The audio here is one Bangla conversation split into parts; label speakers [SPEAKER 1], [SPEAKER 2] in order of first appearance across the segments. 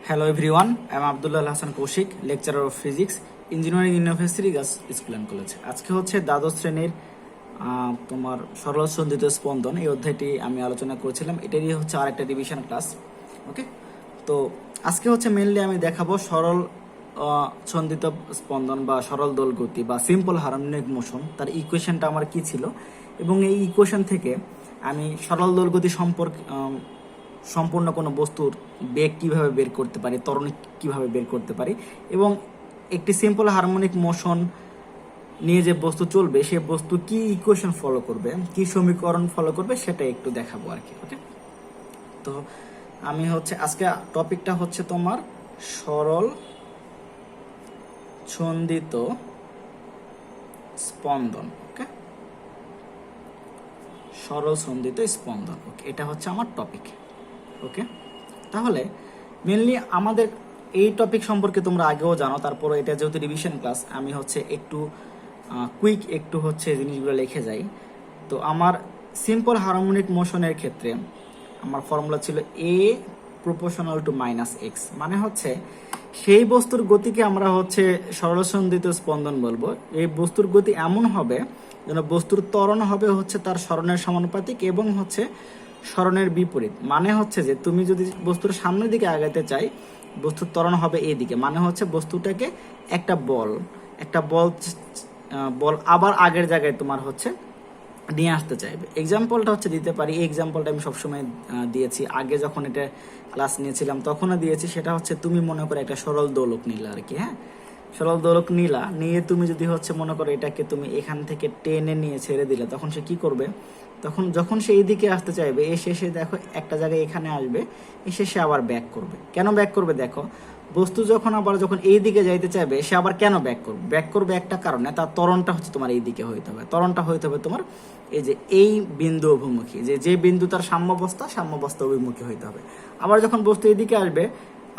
[SPEAKER 1] Hello everyone, I am Abdullah Hassan Kaushik, lecturer of physics, Engineering University Girls School and College. আজকে হচ্ছে দ্বাদশ শ্রেণীর তোমার সরল সন্ধিত স্পন্দন এই অধ্যায়টি আমি আলোচনা করেছিলাম। এটারই হচ্ছে আরেকটা রিভিশন ক্লাস। ওকে, তো আজকে হচ্ছে মেইনলি আমি দেখাবো সরল সন্ধিত স্পন্দন বা সরল দোল গতি বা সিম্পল হারমোনিক মোশন, তার ইকুয়েশনটা আমার কি ছিল এবং এই ইকুয়েশন থেকে আমি সরল দোল গতি সম্পূর্ণ কোনো বস্তুর বেগ কিভাবে বের করতে পারি, ত্বরণ কিভাবে বের করতে পারি এবং একটি সিম্পল হারমোনিক মোশন নিয়ে যে বস্তু চলবে সে বস্তু কি ইকুয়েশন ফলো করবে, কি সমীকরণ ফলো করবে সেটা একটু দেখাবো আর কি। ওকে, তো আমি হচ্ছে আজকে টপিকটা হচ্ছে তোমার সরল ছন্দিত স্পন্দন। ওকে, সরল ছন্দিত স্পন্দন। ওকে, এটা হচ্ছে আমার টপিক। ওকে, তাহলে মেনলি আমাদের এই টপিক সম্পর্কে তোমরা আগেও জানো, তারপরে এটা যেহেতু রিভিশন ক্লাস আমি হচ্ছে একটু কুইক একটু হচ্ছে জিনিসগুলো লিখে যাই। তো আমার সিম্পল হারমোনিক মোশনের ক্ষেত্রে আমার ফর্মুলা ছিল এ প্রপোর্শনাল টু মাইনাস এক্স, মানে হচ্ছে সেই বস্তুর গতিকে আমরা হচ্ছে সরলসন্ধিত স্পন্দন বলবো। এই বস্তুর গতি এমন হবে যেন বস্তুর ত্বরণ হবে হচ্ছে তার সরণের সমানুপাতিক এবং হচ্ছে সরণের বিপরীত। মানে হচ্ছে যে তুমি যদি বস্তুর সামনের দিকে আগাতে চাই, বস্তুর ত্বরণ হবে এই দিকে, মানে হচ্ছে বস্তুটাকে একটা বল আবার আগের জায়গায় তোমার হচ্ছে নিয়ে আসতে চাইবে। এক্সাম্পলটা হচ্ছে দিতে পারি, এই এক্সাম্পলটা আমি সবসময় দিয়েছি, আগে যখন এটা ক্লাস নিয়েছিলাম তখনও দিয়েছি। সেটা হচ্ছে তুমি মনে করো একটা সরল দোলক নিলা আর কি। হ্যাঁ, সরল দোলক নিয়ে তুমি যদি হচ্ছে মনে করো এটাকে তুমি এখান থেকে টেনে নিয়ে ছেড়ে দিলে, তখন সে কি করবে, তখন যখন সে এইদিকে আসতে চাইবে এসে দেখো একটা জায়গায় এখানে আসবে, এসে সে আবার ব্যাক করবে। কেন ব্যাক করবে দেখো, বস্তু যখন এই দিকে যাইতে চাইবে সে আবার কেন ব্যাক করবে একটা কারণে, তার ত্বরণটা হচ্ছে তোমার এই দিকে হইতে হবে। ত্বরণটা হইতে হবে তোমার এই যে এই বিন্দু অভিমুখী, যে বিন্দু তার সাম্যাবস্থা অভিমুখী হইতে হবে। আবার যখন বস্তু এইদিকে আসবে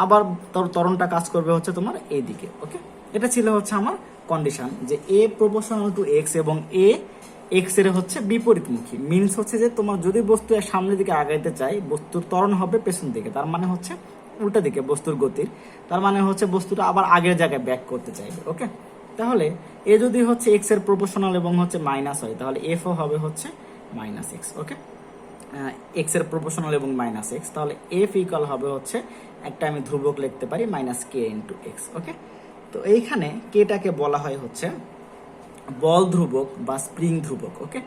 [SPEAKER 1] আবার তার ত্বরণটা কাজ করবে হচ্ছে তোমার এইদিকে। ওকে, এটা ছিল হচ্ছে আমার কন্ডিশন যে এ প্রপোর্শনাল টু এক্স এবং এ এক্স এর হচ্ছে বিপরীতমুখী। মিনস হচ্ছে যে তোমার যদি বস্তু সামনের দিকে আগাইতে চাই, বস্তুর ত্বরণ হবে পেছন দিকে, তার মানে হচ্ছে উল্টা দিকে বস্তুর গতির, তার মানে হচ্ছে বস্তুটা আবার আগের জায়গায় ব্যাক করতে চাইবে। ওকে, তাহলে এ যদি হচ্ছে এক্স এর প্রপোর্শনাল এবং হচ্ছে মাইনাস হয়, তাহলে এফও হবে হচ্ছে মাইনাস এক্স। ওকে, এক্স এর প্রপোর্শনাল এবং মাইনাস এক্স, তাহলে এফ ইকুয়াল হবে হচ্ছে একটা আমি ধ্রুবক লিখতে পারি মাইনাস কে ইন্টু এক্স। ওকে, তো এইখানে কেটাকে বলা হয় হচ্ছে বল ধ্রুবক বা স্প্রিং ধ্রুবক। ওকে,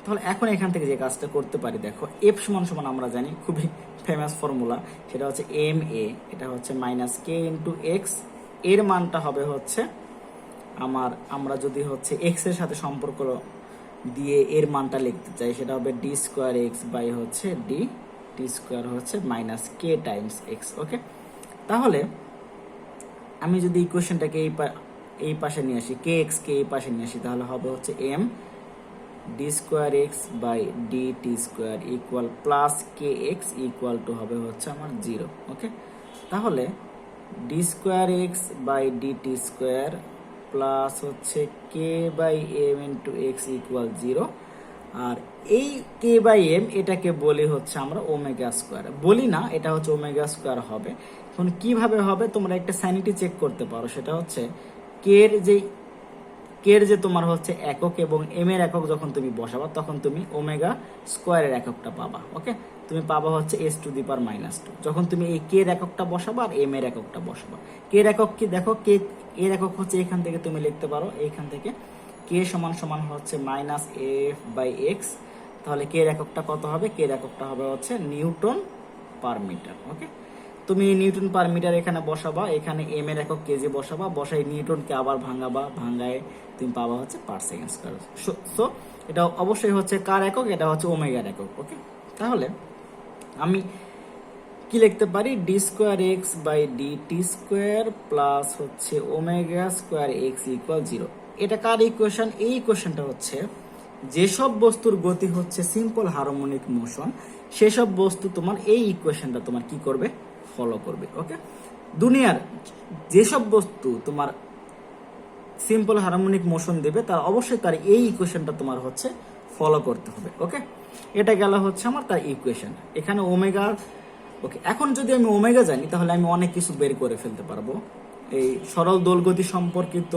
[SPEAKER 1] তাহলে এখন এখান থেকে যে কাজটা করতে পারি, দেখো এফ সমান সমান আমরা জানি খুবই ফেমাস ফর্মুলা, সেটা হচ্ছে এম এ, এটা হচ্ছে মাইনাস কে ইন্টু এক্স, এর মানটা হবে হচ্ছে আমরা যদি হচ্ছে এক্স এর সাথে সম্পর্ক দিয়ে এর মানটা লিখতে চাই, সেটা হবে ডি স্কোয়ার এক্স বাই হচ্ছে টি স্কোয়ার হচ্ছে মাইনাস কে টাইমস এক্স। ওকে, তাহলে আমি যদি ইকুয়েশনটাকে এই পাশে নিয়ে আসি, কে এক্স কে এই পাশে নিয়ে আসি, তাহলে হবে হচ্ছে m d square x by d t square equal plus k x equal to হবে হচ্ছে আমার 0। ওকে, তাহলে d square x by d t square plus হচ্ছে k by m into x equal 0। আর এই কে বাই এম এটাকে বলি হচ্ছে আমরা ওমেগা স্কোয়ার, বলি না, এটা হচ্ছে ওমেগা স্কোয়ার হবে। এখন কিভাবে হবে তোমরা একটা স্যানিটি চেক করতে পারো, সেটা হচ্ছে কের যে তোমার হচ্ছে একক এবং এম এর একক যখন তুমি বসাবা তখন তুমি ওমেগা স্কোয়ারের এককটা পাবা। ওকে, তুমি পাবা হচ্ছে S to the power minus 2 যখন তুমি এই কে এর এককটা বসাবা আর এম এর এককটা বসাবা। কে এর একক কি দেখো, কে এর একক হচ্ছে এখান থেকে তুমি লিখতে পারো, এইখান থেকে কে সমান সমান হচ্ছে মাইনাস এফ বাই এক্স, তাহলে কে এর এককটা কত হবে, কে এর এককটা হবে হচ্ছে নিউটন পার মিটার। ওকে, তুমি নিউটন পার মিটার এখানে বসাবা, এখানে এম এর একক কেজি বসাবা, বসাই নিউটনকে আবার ভাঙায় তুমি পাবা হচ্ছে পার সেকেন্ড স্কয়ার। সো এটা অবশ্যই হচ্ছে কার একক, এটা হচ্ছে ওমেগার একক। ওকে, তাহলে আমি কি লিখতে পারি, d square x by d t square plus হচ্ছে ওমেগা স্কোয়ার এক্স ইকুয়াল 0। এটা কার ইকুয়েশন, এই ইকুয়েশনটা হচ্ছে যেসব বস্তুর গতি হচ্ছে সিম্পল হারমোনিক মোশন, সেসব বস্তু তোমার এই ইকুয়েশনটা তোমার কি করবে, ফলো করবে। ওকে, দুনিয়ার যেসব বস্তু তোমার সিম্পল হারমোনিক মোশন দেবে তার অবশ্যই তার এই ইকুয়েশনটা তোমার হচ্ছে ফলো করতে হবে। ওকে, এটা গেল হচ্ছে আমার তার ইকুয়েশন। এখানে ওমেগা ওকে, এখন যদি আমি ওমেগা জানি তাহলে আমি অনেক কিছু বের করে ফেলতে পারবো। এই সরল দোলগতি সম্পর্কিত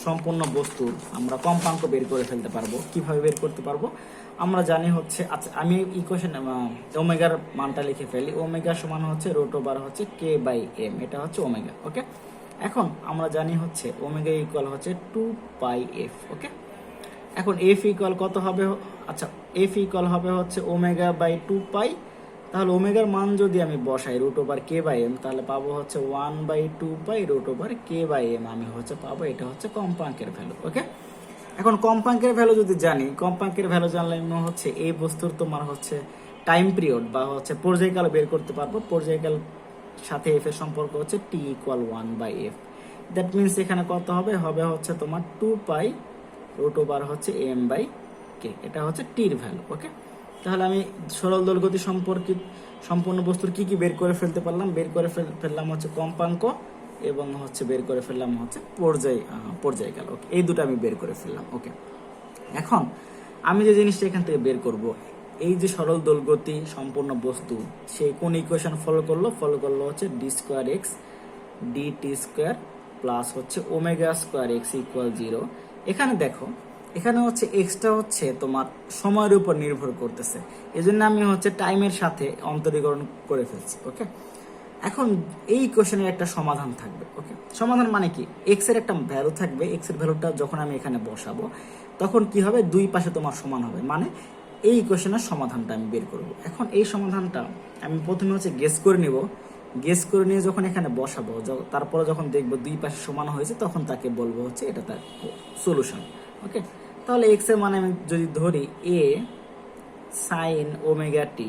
[SPEAKER 1] সম্পূর্ণ বস্তুর আমরা কম্পাঙ্ক বের করে ফেলতে পারবো। কিভাবে বের করতে পারবো? আমরা জানি হচ্ছে, আচ্ছা আমি ইকুয়েশন ওমেগার মানটা লিখে ফেলি। ওমেগা সমান হচ্ছে √/, হচ্ছে k/m, এটা হচ্ছে ওমেগা। ওকে, এখন আমরা জানি হচ্ছে ওমেগা ইকুয়াল হচ্ছে 2πf। ওকে, এখন এফ ইকুয়াল কত হবে? আচ্ছা, এফ ইকুয়াল হবে হচ্ছে ω/2π। তাহলে ওমেগার মান যদি আমি বসাই √/k/m, তাহলে পাবো হচ্ছে 1/2π √/k/m আমি হচ্ছে পাবো। এটা হচ্ছে কম্পাঙ্কের ভ্যালু। ওকে, এখন কম্পাঙ্কের ভ্যালু যদি জানি, কম্পাঙ্কের ভ্যালু জানলে আমি হচ্ছে এই বস্তুর তোমার হচ্ছে টাইম পিরিয়ড বা হচ্ছে পর্যায়কাল বের করতে পারবো। পর্যায়কাল সাথে এফ এর সম্পর্ক হচ্ছে t = 1/f। দ্যাট মিনস এখানে কত হবে? হবে হচ্ছে তোমার 2π √/, হচ্ছে m/k। এটা হচ্ছে টির ভ্যালু। ওকে, তাহলে আমি সরল দোলগতি সম্পর্কিত সম্পূর্ণ বস্তুর কি কি বের করে ফেলতে পারলাম? বের করে ফেললাম হচ্ছে কম্পাঙ্ক এবং হচ্ছে বের করে ফেললাম হচ্ছে পর্যায়কাল। ওকে, এই দুটো আমি বের করে ফেললাম। ওকে, এখন আমি যে জিনিসটা এখান থেকে বের করব, এই যে সরল দোলগতি সম্পূর্ণ বস্তু, সে কোন ইকুয়েশন ফলো করলো হচ্ছে d²x dt² প্লাস হচ্ছে ω²x = 0। এখানে দেখো, এখানে হচ্ছে এক্সটা হচ্ছে তোমার সময়ের উপর নির্ভর করতেছে, এজন্য আমি হচ্ছে টাইমের সাথে অন্তরীকরণ করে ফেলছি। ওকে, এখন এই কোশ্চেনের একটা সমাধান থাকবে। ওকে, সমাধান মানে কি? এক্স এর একটা ভ্যালু থাকবে, এক্স এর ভ্যালুটা যখন আমি এখানে বসাবো তখন কি হবে? দুই পাশে তোমার সমান হবে, মানে এই কোশ্চেনের সমাধানটা আমি বের করব। এখন এই সমাধানটা আমি প্রথমে হচ্ছে গেস করে নিব। গেস করে নিয়ে যখন এখানে বসাবো, তারপরে যখন দেখবো দুই পাশে সমান হয়েছে, তখন তাকে বলবো হচ্ছে এটা তার সলিউশন। ওকে, তাহলে এক্স এর মানে আমি যদি ধরি a sin ωt।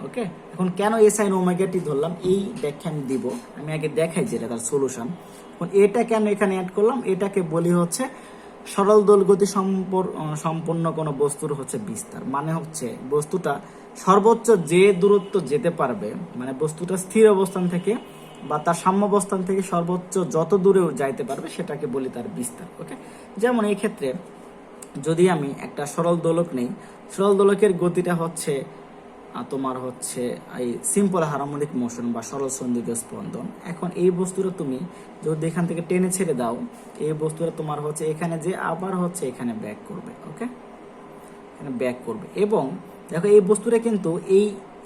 [SPEAKER 1] ওকে, এখন কেন a sin ωt ধরলাম এই ব্যাখ্যা আমি দিব। আমি আগে দেখাই যে এটা তার সলিউশন। এখন এটা কেন এখানে অ্যাড করলাম? এটাকে বলি হচ্ছে সরল দোলগতি সম্পন্ন কোনো বস্তুর হচ্ছে বিস্তার। মানে হচ্ছে বস্তুটা সর্বোচ্চ যে দূরত্ব যেতে পারবে, মানে বস্তুটা স্থির অবস্থান থেকে বা তার সাম্যাবস্থান থেকে সর্বোচ্চ যত দূরে যাইতে পারবে সেটাকে বলি তার বিস্তার। ওকে, যেমন এই ক্ষেত্রে যদি আমি একটা সরল দোলক নেই, সরল দোলকের গতিটা হচ্ছে তোমার হচ্ছে এই সিম্পল হারমোনিক মোশন বা সরল সন্দিগ্ধ স্পন্দন। এখন এই বস্তুটা তুমি যদি এখান থেকে টেনে ছেড়ে দাও, এই বস্তুটা তোমার হচ্ছে এখানে যে আবার হচ্ছে এখানে ব্যাক করবে। ওকে, এখানে ব্যাক করবে এবং দেখো এই বস্তুটা কিন্তু এই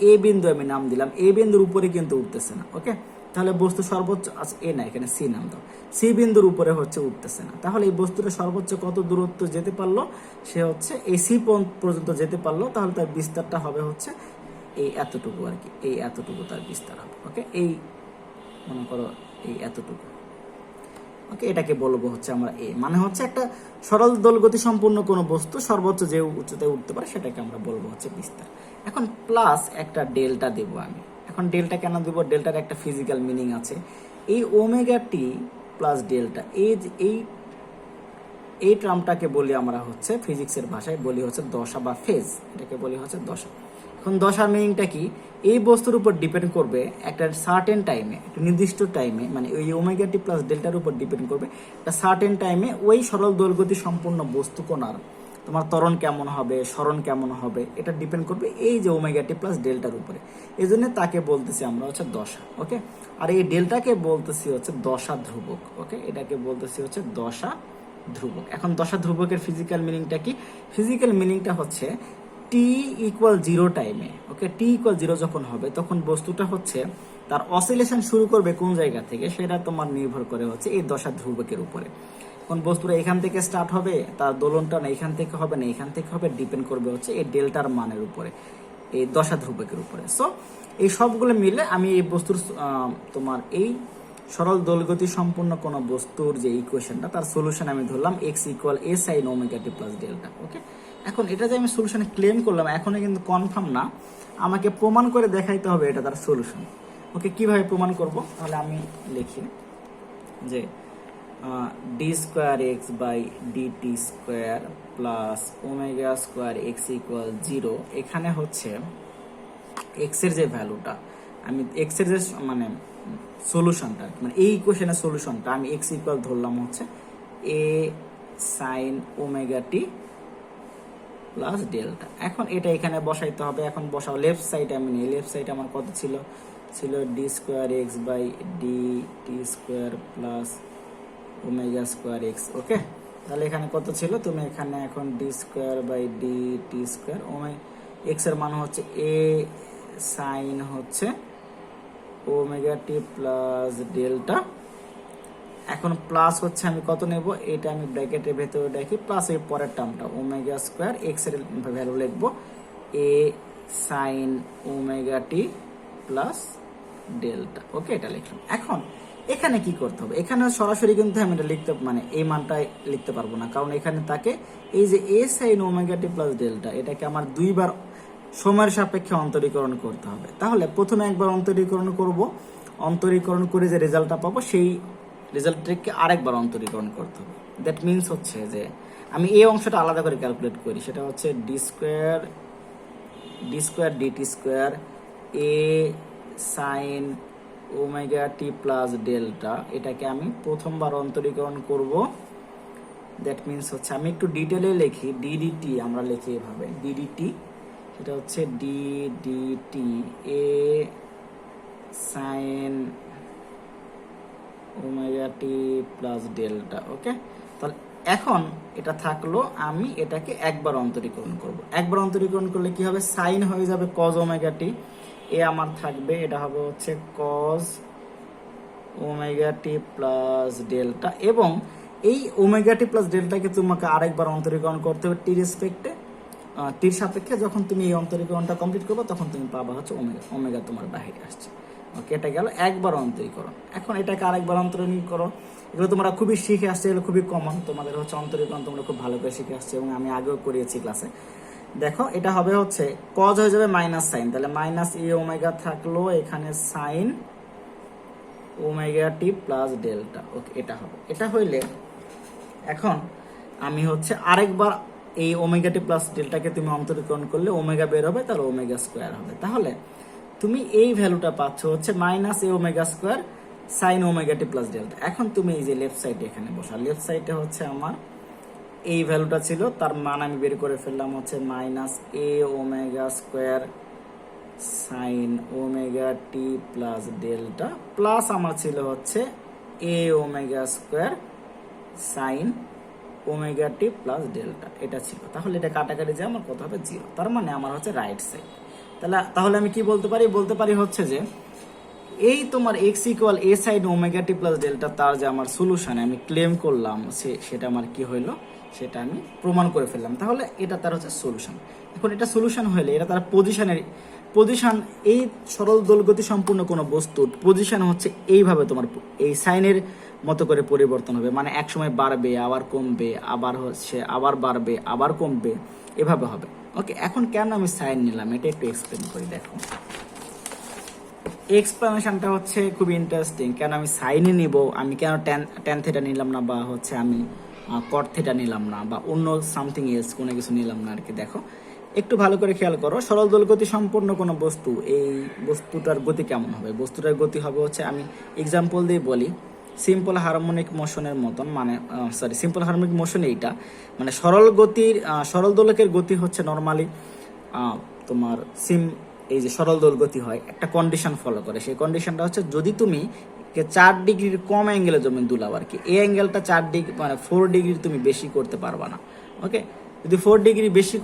[SPEAKER 1] এ বিন্দু আমি নাম দিলাম, এ বিন্দুর উপরে কিন্তু উঠতেছে না। ওকে, তাহলে বস্তু সর্বোচ্চ এ না, এখানে সি নাম দাও, সি বিন্দুর উপরে হচ্ছে উঠতেছে না। তাহলে এই বস্তুটা সর্বোচ্চ কত দূরত্ব যেতে পারলো? সে হচ্ছে এই সি পর্যন্ত যেতে পারলো। তাহলে তার বিস্তারটা হবে হচ্ছে এই এতটুকু আর কি, এই এতটুকু তার বিস্তার হবে। ওকে, এই মনে করো এই এতটুকু। ওকে, এটাকে বলবো হচ্ছে আমরা এ, মানে হচ্ছে একটা সরল দোলগতি সম্পূর্ণ কোনো বস্তু সর্বোচ্চ যে উচ্চতায় উঠতে পারে সেটাকে আমরা বলবো হচ্ছে বিস্তার। এখন প্লাস একটা ডেল্টা দেব আমি। এখন ডেল্টা কেন দেব? ডেল্টার একটা ফিজিক্যাল মিনিং আছে। এই ω_t প্লাস ডেল্টা, এই টার্মটাকে বলি আমরা হচ্ছে ফিজিক্সের ভাষায় বলি হচ্ছে দশা বা ফেজ। এটাকে বলি হচ্ছে দশা। এখন দশার মিনিংটা কি? এই বস্তুর উপর ডিপেন্ড করবে একটা সার্টেন টাইমে, একটা নির্দিষ্ট টাইমে, মানে ওই ω_t প্লাস ডেল্টার উপর ডিপেন্ড করবে একটা সার্টেন টাইমে ওই সরল দোলগতি সম্পূর্ণ বস্তু কোণার তোমার ত্বরণ কেমন হবে, সরণ কেমন হবে, এটা ডিপেন্ড করবে এই যে ω_t প্লাস ডেল্টার উপরে। এই জন্য তাকে বলতেছি আমরা হচ্ছে দশা। ওকে, আর এই ডেল্টাকে বলতেছি হচ্ছে দশা ধ্রুবক। ওকে, এটাকে বলতেছি হচ্ছে দশা ধ্রুবক। এখন দশা ধ্রুবকের ফিজিক্যাল মিনিংটা কি? ফিজিক্যাল মিনিংটা হচ্ছে t = 0 টাইমে। ওকে, t = 0 যখন হবে তখন বস্তুটা হচ্ছে তার অসিলেশন শুরু করবে কোন জায়গা থেকে, সেটা তোমার নির্ভর করে হচ্ছে এই দশা ধ্রুবকের উপরে। কোন বস্তুটা এখান থেকে স্টার্ট হবে, তার দোলনটা না এখান থেকে হবে না এখান থেকে হবে, ডিপেন্ড করবে হচ্ছে এই ডেল্টার মানের উপরে, এই দশা ধ্রুবকের উপরে। সো এই সবগুলো মিলে আমি এই বস্তুর তোমার এই সরল দোলগতি সম্পূর্ণ কোনো বস্তুর যে ইকুয়েশনটা তার সলিউশন আমি ধরলাম x = a sin ωt plus delta. Okay, এখন এটা যে আমি সলিউশনে ক্লেম করলাম এখনো কিন্তু কনফার্ম না, আমাকে প্রমাণ করে দেখাইতে হবে এটা তার সলিউশন। ওকে, কিভাবে প্রমাণ করব? তাহলে আমি লিখি যে d²x dt² প্লাস ω² x = 0। এখানে হচ্ছে এক্স এর যে ভ্যালুটা, আমি এক্স এর যে মানে সলিউশনটা, মানে এই ইকুয়েশনের সলিউশনটা আমি x = ধরলাম হচ্ছে a sin ωt plus delta. এখন এটা এখানে বসাইতে হবে। এখন বসাও লেফট সাইড, আমি নিই লেফট সাইড আমার কত ছিল? ছিল d square x by d t square plus omega square x. Okay, তাহলে এখানে কত ছিল, তুমি এখানে এখন d square by d t square x এর মান হচ্ছে এ সাইন হচ্ছে ওমেগা টি প্লাস ডেল্টা। এখন প্লাস হচ্ছে আমি কত নেব, এটা আমি ব্র্যাকেটের ভেতরে রাখি, প্লাস এই পরের টার্মটা ওমেগা স্কোয়ার এক্স এর ভ্যালু লিখবো এ sine omega t plus delta. ওকে, এটা লিখলাম। এখন এখানে কি করতে হবে, এখানে সরাসরি কিন্তু আমি এটা লিখতে মানে এই মানটা লিখতে পারবো না, কারণ এখানে তাকে এই যে এ sine omega t plus delta এটাকে আমার দুইবার সময়ের সাপেক্ষে অন্তরীকরণ করতে হবে। তাহলে প্রথমে একবার অন্তরীকরণ করব, অন্তরীকরণ করে যে রেজাল্টটা পাবো সেই রেজাল্টটাকে আরেকবার অন্তরীকরণ করতে হবে। দ্যাট মিনস হচ্ছে যে আমি এই অংশটা আলাদা করে ক্যালকুলেট করি, সেটা হচ্ছে ডি স্কোয়ার ডিটি স্কোয়ার এ sine omega t plus delta, এটাকে আমি প্রথমবার অন্তরীকরণ করব। দ্যাট মিনস হচ্ছে আমি একটু ডিটেলে লিখি, ডিডিটি আমরা লিখি এভাবে, ডিডিটি এটা হচ্ছে ডিডিটি এ sine omega t plus delta. ওকে, তাহলে এখন এটা থাকলো, আমি এটাকে একবার অন্তরীকরণ করব। একবার অন্তরীকরণ করলে কি হবে, সাইন হয়ে যাবে কজ ওমেগা টি, এ আমার থাকবে এটা হবে হচ্ছে cause omega t plus delta, এবং এই ওমেগা টি প্লাস ডেল্টাকে তোমাকে আরেকবার অন্তরীকরণ করতে হবে টি রেসপেক্টে, টির সাপেক্ষে। যখন তুমি এই অন্তরীকরণটা কমপ্লিট করবে তখন তুমি পাবা হচ্ছে ওমেগা, ওমেগা তোমার বাহিরে আসছে। ওকে, এটা গেল একবার অন্তরীকরণ। এখন এটাকে আরেকবার অন্তরীকরণ করো, এগুলো তোমরা খুবই শিখে আসছে, এগুলো খুবই কমন, তোমাদের হচ্ছে অন্তরীকরণ তোমরা খুব ভালো করে শিখে আসছে এবং আমি আগেও করিয়েছি ক্লাসে। দেখো এটা হবে হচ্ছে কজ হয়ে যাবে মাইনাস সাইন, তাহলে মাইনাস এ ওমেগা থাকলো এখানে sine omega t plus delta. ওকে, এটা হবে। এটা হইলে এখন আমি হচ্ছে আরেকবার এই ওমেগা টি প্লাস ডেল্টাকে তুমি অন্তরীকরণ করলে ওমেগা বের হবে, তাহলে ওমেগা স্কোয়ার হবে। তাহলে তুমি এই ভ্যালুটা পাচ্ছ হচ্ছে মাইনাস এ omega square sine omega t plus delta. এখন তুমি এই যে লেফট সাইডে এখানে বসা, লেফট সাইডে হচ্ছে আমার এই ভ্যালুটা ছিল, তার মান আমি বের করে ফেললাম হচ্ছে মাইনাস এ omega square sine omega t plus delta, plus আমার ছিল হচ্ছে a omega square sine omega t plus delta, এটা ছিল। তাহলে এটা কাটাকাটি যে আমার কত হবে, 0। তার মানে আমার হচ্ছে রাইট সাইড। তাহলে আমি কি বলতে পারি হচ্ছে যে এই তোমার এক্স ইকুয়াল এ sine omega t plus delta, তার যে আমার সলিউশন আমি ক্লেম করলাম সেটা আমার কি হইলো, সেটা আমি প্রমাণ করে ফেললাম। তাহলে এটা তার হচ্ছে সলিউশন। এখন এটা সলিউশন হলে এটা তার পজিশন, এই সরল দোলগতি সম্পূর্ণ কোনো বস্তুর পজিশন হচ্ছে এইভাবে তোমার এই সাইনের মতো করে পরিবর্তন হবে, মানে এক সময় বাড়বে আবার কমবে, আবার হচ্ছে আবার বাড়বে আবার কমবে, এভাবে হবে। ওকে, এখন কেন আমি সাইন নিলাম এটা একটু এক্সপ্লেন করি। দেখো এক্সপ্লেনেশনটা হচ্ছে খুব ইন্টারেস্টিং। কেন আমি সাইনে নিব, আমি কেন ট্যান থিটা নিলাম না, বা হচ্ছে আমি কট থিটা নিলাম না, বা অন্য সামথিং এলস কোনো কিছু নিলাম না আর কি। দেখো একটু ভালো করে খেয়াল করো, সরল দোলগতি সম্পূর্ণ কোনো বস্তু, এই বস্তুটার গতি কেমন হবে, বস্তুটার গতি হবে হচ্ছে, আমি এক্সাম্পল দিয়ে বলি, সিম্পল হারমোনিক মোশনের মতন, মানে সিম্পল হারমোনিক মোশন এইটা, মানে সরল দোলকের গতি হচ্ছে নর্মালি তোমার এই যে সরল দোল গতি হয় একটা কন্ডিশন ফলো করে। সেই কন্ডিশনটা হচ্ছে যদি তুমি 4 ডিগ্রির কম অ্যাঙ্গেলে জমি দুলাও আর কি, এই অ্যাঙ্গেলটা 4 ডিগ্রি মানে 4 ডিগ্রি তুমি বেশি করতে পারবা না। ওকে, যদি 4 ডিগ্রি বেশি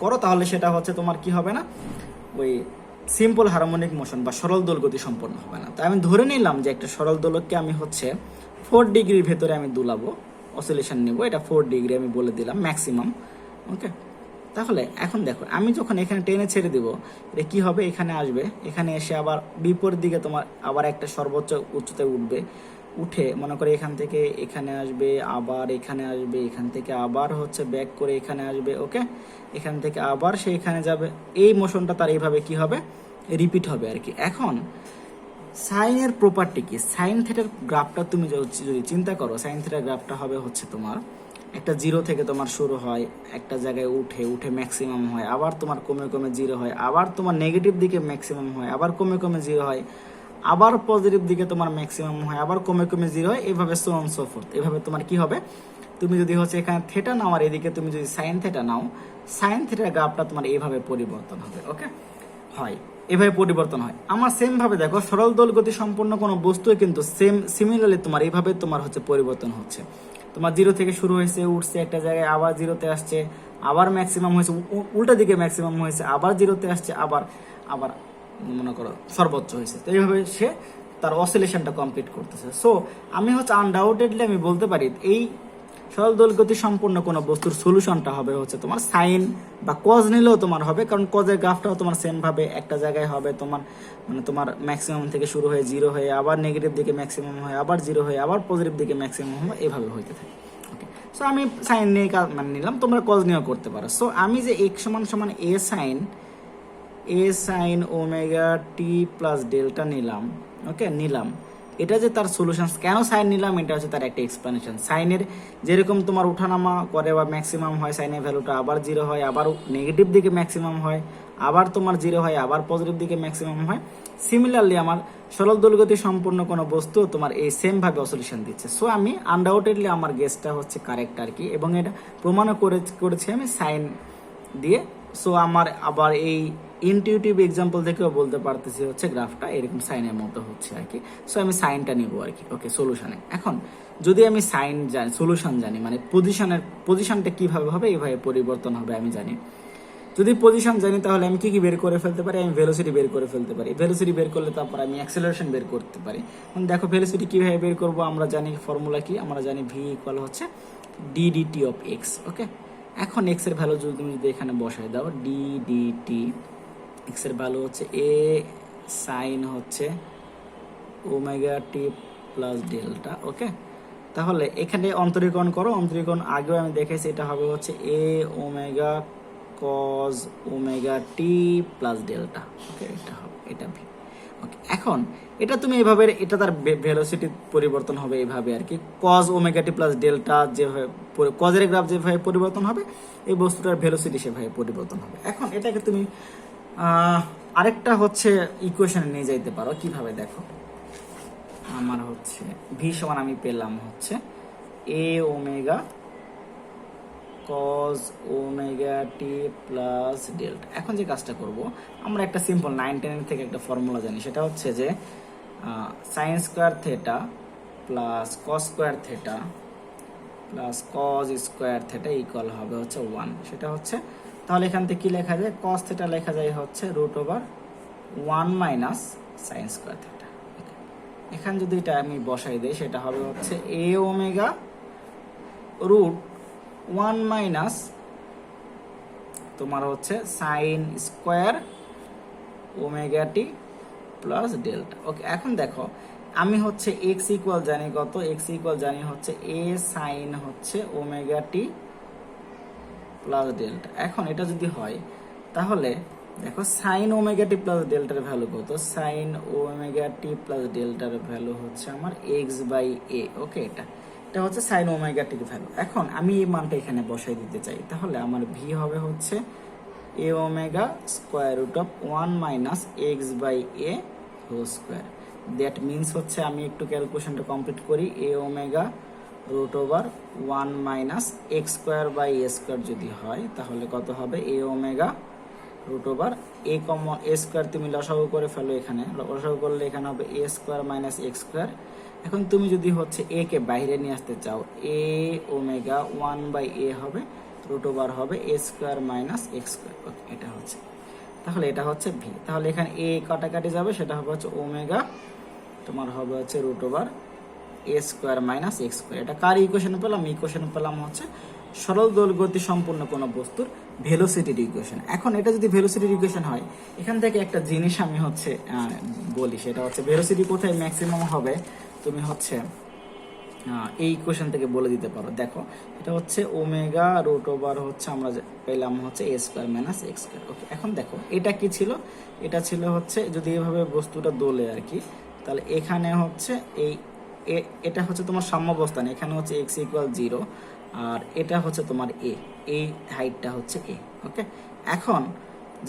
[SPEAKER 1] করো তাহলে সেটা হচ্ছে তোমার কি হবে না, ওই সিম্পল হারমোনিক মোশন বা সরল দোল গতি সম্পন্ন হবে না। তাই আমি ধরে নিলাম যে একটা সরল দোলককে আমি হচ্ছে 4 ডিগ্রির ভেতরে আমি দুলাবো, অসিলেশন নেব, এটা 4 ডিগ্রি আমি বলে দিলাম ম্যাক্সিমাম। ওকে, তাহলে এখন দেখো আমি যখন এখানে টেনে ছেড়ে দিব, এটা কি হবে, এখানে আসবে, এখানে এসে আবার বিপরীত দিকে তোমার আবার একটা সর্বোচ্চ উচ্চতায় উঠে মনে করে এখান থেকে এখানে আসবে, আবার এখানে আসবে, এখান থেকে আবার হচ্ছে ব্যাক করে এখানে আসবে। ওকে, এখান থেকে আবার সে এখানে যাবে, এই মোশনটা তার এইভাবে কি হবে, রিপিট হবে আর কি। এখন সাইনের প্রপার্টি কি, সাইন থিটার গ্রাফটা তুমি যদি চিন্তা করো, সাইন থিটার গ্রাফটা হবে হচ্ছে তোমার একটা 0 থেকে তোমার শুরু হয়, একটা জায়গায় উঠে ম্যাক্সিমাম হয়, আবার তোমার কমে 0 হয়, আবার তোমার নেগেটিভ দিকে ম্যাক্সিমাম হয়, আবার কমে 0 হয়, আবার পজিটিভ দিকে তোমার ম্যাক্সিমাম হয়, আবার কমে 0 হয়, এইভাবে সো অন সো ফোর্থ। এভাবে তোমার কি হবে, তুমি যদি হচ্ছে এখানে থিটা নাও আর এদিকে তুমি যদি সাইন থিটা নাও, সাইন থিটার গ্রাফটা তোমার এইভাবে পরিবর্তন হবে। ওকে, হয় এভাবে পরিবর্তন হয়। আমার সেম ভাবে দেখো সরল দোল গতি সম্পন্ন কোনো বস্তুই কিন্তু সিমিলারলি তোমার এইভাবে তোমার হচ্ছে পরিবর্তন হচ্ছে। তোমার জিরো থেকে শুরু হয়েছে, উঠছে একটা জায়গায়, আবার জিরোতে আসছে, আবার ম্যাক্সিমাম হয়েছে, উল্টা দিকে ম্যাক্সিমাম হয়েছে, আবার জিরোতে আসছে, আবার আবার মনে করো সর্বোচ্চ হয়েছে। তো এইভাবে সে তার অসিলেশনটা কমপ্লিট করতেছে। সো আমি হচ্ছে আনডাউটেডলি আমি বলতে পারি এই সরল দোল গতি সম্পূর্ণ কোনো বস্তুর সলিউশনটা হবে হচ্ছে তোমার সাইন বা কজ নিলেও তোমার হবে, কারণ কজের গ্রাফটাও তোমার সেম ভাবে একটা জায়গায় হবে তোমার, মানে তোমার ম্যাক্সিমাম থেকে শুরু হয়ে জিরো হয়ে আবার নেগেটিভ দিকে ম্যাক্সিমাম হয়, আবার জিরো হয়ে আবার পজিটিভ দিকে ম্যাক্সিমাম হয়, এভাবে হইতে থাকে। ওকে, সো আমি সাইন নিয়ে মানে নিলাম, তোমরা কজ নিয়েও করতে পারো। সো আমি যে এক্স সমান সমান এ sine omega t plus delta নিলাম, ওকে নিলাম, এটা যে তার সলিউশন কেন সাইন নিলাম এটা হচ্ছে তার একটা এক্সপ্লেনেশন। সাইনের যেরকম তোমার উঠানামা করে বা ম্যাক্সিমাম হয়, সাইনের ভ্যালুটা আবার জিরো হয়, আবার নেগেটিভ দিকে ম্যাক্সিমাম হয়, আবার তোমার জিরো হয়, আবার পজিটিভ দিকে ম্যাক্সিমাম হয়। সিমিলারলি আমার সরল দোলগতি সম্পূর্ণ কোনো বস্তু তোমার এই সেম ভাবে অসলিউশন দিচ্ছে। সো আমি আনডাউটেডলি আমার গেসটা হচ্ছে কারেক্ট আর কি, এবং এটা প্রমাণও করেছি আমি সাইন দিয়ে। সো আমার আবার এই ইনটিউটিভ এক্সাম্পল থেকেও বলতে পারতেছি হচ্ছে গ্রাফটা এরকম সাইনের মতো হচ্ছে আর কি। সো আমি সাইনটা নিব আর কি। ওকে, সলিউশনে এখন যদি আমি সাইন জানি, সলিউশন জানি, মানে পজিশনটা কিভাবে হবে, এইভাবে পরিবর্তন হবে আমি জানি। যদি পজিশন জানি তাহলে আমি কি কি বের করে ফেলতে পারি, আমি ভেলোসিটি বের করে ফেলতে পারি। ভেলোসিটি বের করলে তারপর আমি অ্যাক্সেলারেশন বের করতে পারি। দেখো ভেলোসিটি কিভাবে বের করব, আমরা জানি ফর্মুলা কি, আমরা জানি ভি ইকুয়াল হচ্ছে ডিডিটি অফ এক্স। ওকে, এখন এক্স এর ভ্যালু যদি তুমি যদি এখানে বসাই দাও, ডিডিটি এক্স এর ভ্যালু হচ্ছে এ সাইন হচ্ছে ওমেগা টি প্লাস ডেল্টা। ওকে, তাহলে এখানে অন্তরীকরণ করো, অন্তরীকরণ আগেও আমি দেখেছি, এটা হবে হচ্ছে a omega cause omega t plus delta. ওকে, এটা হবে, এটা ভি। ওকে, এখন এটা তুমি এইভাবে, এটা তার ভেলোসিটি পরিবর্তন হবে এইভাবে আর কি। Cause omega t plus delta যেভাবে কজের গ্রাফ যেভাবে পরিবর্তন হবে, এই বস্তুটার ভেলোসিটি সেভাবে পরিবর্তন হবে। এখন এটাকে তুমি আরেকটা হচ্ছে ইকুয়েশনে নিয়ে যাইতে পারো। কিভাবে দেখো, আমার হচ্ছে ভি সমান আমি পেলাম হচ্ছে a omega cause omega t plus delta. এখন যে কাজটা করব, আমরা একটা সিম্পল 9-10 থেকে একটা ফর্মুলা জানি, সেটা হচ্ছে যে sign square theta plus cos square theta plus cos square theta equal হবে হচ্ছে 1। সেটা হচ্ছে, তাহলে এখান থেকে কি লেখা যায়, কস থেটা লেখা যায় হচ্ছে root over 1 minus sine square theta. এখানে যদি এটা আমি বসাই দিই, সেটা হবে হচ্ছে এ ওমেগা রুট 1 মাইনাস তোমার হচ্ছে sine square omega t plus delta. Okay, এখন দেখো আমি হচ্ছে এক্স ইকুয়াল জানি কত, এক্স ইকুয়াল জানি হচ্ছে এ সাইন হচ্ছে ওমেগা টি প্লাস ডেল্টা। এখন এটা যদি হয় তাহলে দেখো সাইন ওমেগা টি প্লাস ডেল্টার ভ্যালু কত, সাইন ওমেগা টি প্লাস ডেল্টার ভ্যালু হচ্ছে আমার এক্স বাই এ। ওকে, এটা হচ্ছে সাইন ওমেগা টির ভ্যালু। এখন আমি এই মানটা এখানে বসাই দিতে চাই, তাহলে আমার ভি হবে হচ্ছে a omega square root of 1 minus x by a whole square. That means হচ্ছে, আমি একটু ক্যালকুলেশনটা কমপ্লিট করি, a omega root over 1 minus x square by a square যদি হয় তাহলে কত হবে, a omega root over a common a square তুমি লসাগু করে ফেলো, এখানে লসাগু করলে এখানে হবে a square minus x square. এখন তুমি যদি হচ্ছে এ কে বাইরে নিয়ে আসতে চাও, এ ওমেগা 1 বাই এ হবে, রুট ওভার হবে a square minus x square. ওকে, এটা হচ্ছে, তাহলে এটা হচ্ছে ভি। তাহলে এখানে এ কাটাকাটি যাবে, সেটা হবে হচ্ছে ওমেগা তোমার হবে হচ্ছে root over a square minus x square. এটা কার ইকুয়েশন পেলাম, ইকুয়েশন পেলাম হচ্ছে সরল দোল গতি সম্পূর্ণ কোনো বস্তুর ভেলোসিটির ইকুয়েশন। এখন এটা যদি ভেলোসিটির ইকুয়েশন হয়, এখান থেকে একটা জিনিস আমি হচ্ছে বলি, সেটা হচ্ছে ভেলোসিটি কোথায় ম্যাক্সিমাম হবে তুমি হচ্ছে এই ইকুয়েশন থেকে বলে দিতে পারো। দেখো এটা হচ্ছে ওমেগা রুট ওভার হচ্ছে আমরা পেলাম হচ্ছে এ স্কোয়ার মাইনাস এক্স স্কোয়ার। ওকে, এখন দেখো এটা কি ছিল, এটা ছিল হচ্ছে যদি এভাবে বস্তুটা দোলে আর কি, তাহলে এখানে হচ্ছে এটা হচ্ছে তোমার সাম্যাবস্থান, এখানে হচ্ছে এক্স ইকুয়াল 0 আর এটা হচ্ছে তোমার এ, এই হাইটটা হচ্ছে এ। ওকে, এখন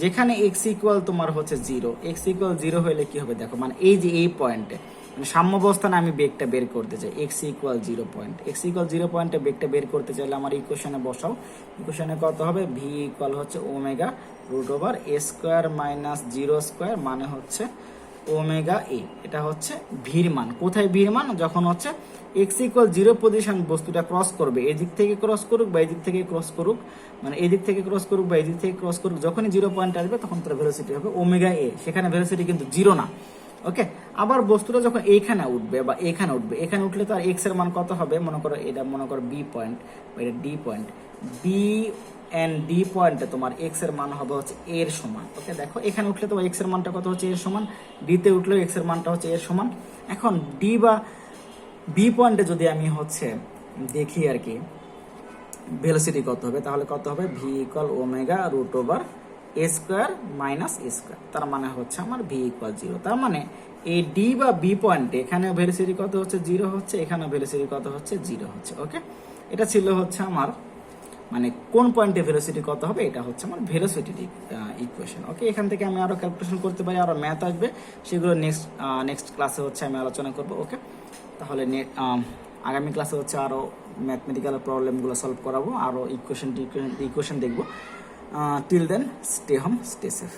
[SPEAKER 1] যেখানে এক্স ইকুয়াল তোমার হচ্ছে 0, এক্স ইকুয়াল 0 হলে কি হবে দেখো, মানে এই যে এই পয়েন্টে মানে সাম্যাবস্থানে আমি বেগটা বের করতে চাই, x equal 0 point, x equal 0 পয়েন্টে বেগটা বের করতে চাইলে আমার ইকুয়েশনে বসাও। ইকুয়েশনে কত হবে, ভি ইকুয়াল হচ্ছে omega root over a square minus 0 square মানে হচ্ছে ওমেগা এ। এটা হচ্ছে ভির মান। কোথায় ভির মান, যখন হচ্ছে এক্স ইকুয়াল 0 পজিশন বস্তুটা ক্রস করবে, এদিক থেকে ক্রস করুক বা এদিক থেকে ক্রস করুক, মানে এদিক থেকে ক্রস করুক বা এদিক থেকে ক্রস করুক, যখনই 0 পয়েন্ট আসবে তখন তার ভেলোসিটি হবে ওমেগা এ। সেখানে ভেলোসিটি কিন্তু 0 না। ওকে, আবার বস্তুটা যখন এইখানে উঠবে বা এখানে উঠবে, এখানে উঠলে তো আর এক্স এর মান কত হবে, মনে করো এটা মনে করো বি পয়েন্ট, এটা D point, B and D পয়েন্টে তোমার এক্স এর মান হবে হচ্ছে এর সমান। ওকে, দেখো এখানে উঠলে তোমার এক্স এর মানটা কত হচ্ছে এর সমান, ডিতে উঠলেও এক্স এর মানটা হচ্ছে এর সমান। এখন ডি বা বি পয়েন্টে যদি আমি হচ্ছে দেখি আর কি ভেলোসিটি কত হবে, তাহলে কত হবে, v equal omega root over a square minus a square, তার মানে হচ্ছে আমার ভি ইকুয়াল 0। তার মানে এই ডি বা বি পয়েন্টে এখানে ভেলোসিটি কত হচ্ছে 0 হচ্ছে, এখানে ভেলোসিটি কত হচ্ছে 0 হচ্ছে। ওকে, এটা ছিল হচ্ছে আমার মানে কোন পয়েন্টে ভেলোসিটি কত হবে, এটা হচ্ছে আমার ভেলোসিটি ইকুয়েশন। ওকে, এখান থেকে আমি আরো ক্যালকুলেশন করতে পারি, আরো ম্যাথ আসবে, সেগুলো নেক্সট ক্লাসে হচ্ছে আমি আলোচনা করব। ওকে, তাহলে আগামী ক্লাসে হচ্ছে আরো ম্যাথমেটিক্যাল প্রবলেমগুলো সলভ করাবো, আরো ইকুয়েশন দেখবো। Till then stay home, stay safe.